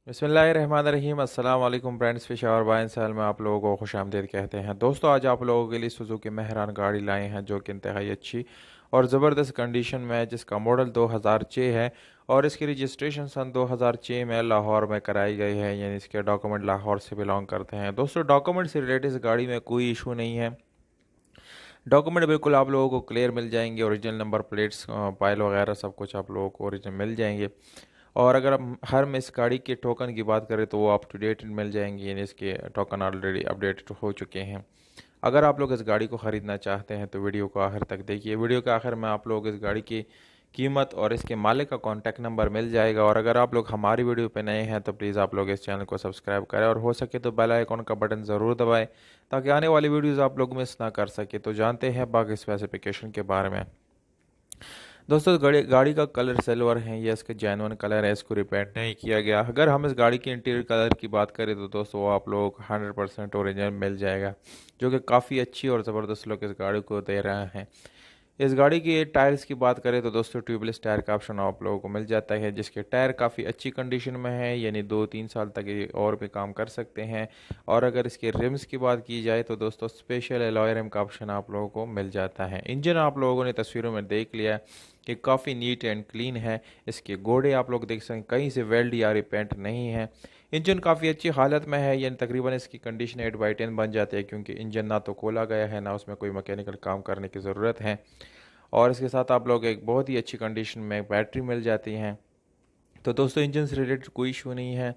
बिस्मिल्लाहिर्रहमानिर्रहीम। अस्सलाम वालेकुम फ्रेंड्स, पेशावर बाय साल में आप लोगों को खुशामदीद कहते हैं। दोस्तों, आज आप लोगों के लिए सुजुकी मेहरान गाड़ी लाए हैं जो कि इंतहाई अच्छी और ज़बरदस्त कंडीशन में है, जिसका मॉडल 2006 है और इसकी रजिस्ट्रेशन सन 2006 में लाहौर में कराई गई है, यानी इसके डॉक्यूमेंट लाहौर से बिलोंग करते हैं। दोस्तों, डॉक्यूमेंट से रिलेटेड इस गाड़ी में कोई इशू नहीं है। डॉक्यूमेंट बिल्कुल आप लोगों को क्लियर मिल जाएंगे, ओरिजिनल नंबर प्लेट्स, फाइल वगैरह सब कुछ आप लोगों को ओरिजिनल मिल जाएंगे। और अगर हम इस गाड़ी के टोकन की बात करें तो वो अप टू डेट मिल जाएंगे, यानी इसके टोकन ऑलरेडी अपडेटेड हो चुके हैं। अगर आप लोग इस गाड़ी को ख़रीदना चाहते हैं तो वीडियो को आखिर तक देखिए। वीडियो के आखिर में आप लोग इस गाड़ी की कीमत और इसके मालिक का कॉन्टैक्ट नंबर मिल जाएगा। और अगर आप लोग हमारी वीडियो पे नए हैं तो प्लीज़ आप लोग इस चैनल को सब्सक्राइब करें और हो सके तो बेल आइकॉन का बटन ज़रूर दबाएं ताकि आने वाली वीडियोज़ आप लोग मिस ना कर सके। तो जानते हैं बाकी स्पेसिफिकेशन के बारे में। दोस्तों, गाड़ी गाड़ी का कलर सिल्वर है, ये इसका जेन्युइन कलर है, इसको रिपेंट नहीं किया गया। अगर हम इस गाड़ी के इंटीरियर कलर की बात करें तो दोस्तों वो आप लोगों को 100% ओरिजिनल मिल जाएगा, जो कि काफ़ी अच्छी और ज़बरदस्त लोग इस गाड़ी को दे रहे हैं। इस गाड़ी के टायर्स की बात करें तो दोस्तों ट्यूबलेस टायर का ऑप्शन आप लोगों को मिल जाता है, जिसके टायर काफ़ी अच्छी कंडीशन में है, यानी 2-3 साल तक ये और भी काम कर सकते हैं। और अगर इसके रिम्स की बात की जाए तो दोस्तों स्पेशल एलॉय रिम का ऑप्शन आप लोगों को मिल जाता है। इंजन आप लोगों ने तस्वीरों में देख लिया कि काफ़ी नीट एंड क्लीन है। इसके घोड़े आप लोग देख सकते हैं, कहीं से वेल्ड या रिपेंट नहीं है। इंजन काफ़ी अच्छी हालत में है, यानी तकरीबन इसकी कंडीशन 8/10 बन जाती है, क्योंकि इंजन ना तो खोला गया है ना उसमें कोई मैकेनिकल काम करने की ज़रूरत है। और इसके साथ आप लोग एक बहुत ही अच्छी कंडीशन में बैटरी मिल जाती हैं। तो दोस्तों, इंजन से रिलेटेड कोई इशू नहीं है।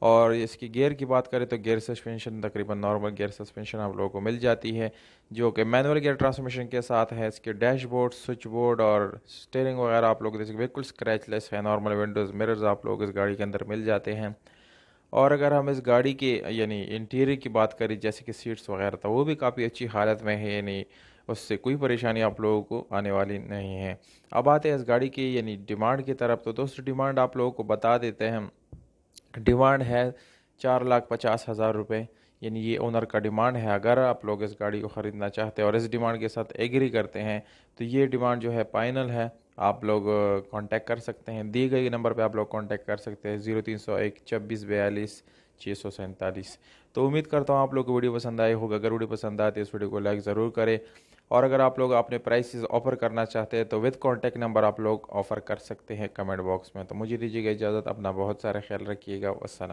और इसकी गियर की बात करें तो गियर सस्पेंशन तकरीबन नॉर्मल गियर सस्पेंशन आप लोगों को मिल जाती है, जो कि मैनुअल गियर ट्रांसमिशन के साथ है। इसके डैशबोर्ड, स्विच बोर्ड और स्टीयरिंग वगैरह आप लोग जैसे बिल्कुल स्क्रैचलेस है। नॉर्मल विंडोज़ मिरर्स आप लोग इस गाड़ी के अंदर मिल जाते हैं। और अगर हम इस गाड़ी के यानी इंटीरियर की बात करें, जैसे कि सीट्स वगैरह था, वो भी काफ़ी अच्छी हालत में है, यानी उससे कोई परेशानी आप लोगों को आने वाली नहीं है। अब आते हैं इस गाड़ी की यानी डिमांड की तरफ। तो दोस्तों, डिमांड आप लोगों को बता देते हैं। डिमांड है 4,50,000 रुपये, यानी ये ओनर का डिमांड है। अगर आप लोग इस गाड़ी को ख़रीदना चाहते हैं और इस डिमांड के साथ एग्री करते हैं तो ये डिमांड जो है फाइनल है। आप लोग कांटेक्ट कर सकते हैं, दिए गए नंबर पे आप लोग कांटेक्ट कर सकते हैं, 0301 2642 647। तो उम्मीद करता हूँ आप लोग को वीडियो पसंद आई होगा। अगर वीडियो पसंद आए तो इस वीडियो को लाइक ज़रूर करें। और अगर आप लोग अपने प्राइसेस ऑफ़र करना चाहते हैं तो विद कॉन्टैक्ट नंबर आप लोग ऑफ़र कर सकते हैं कमेंट बॉक्स में। तो मुझे दीजिएगा इजाज़त, अपना बहुत सारा ख्याल रखिएगा। वस्सलाम।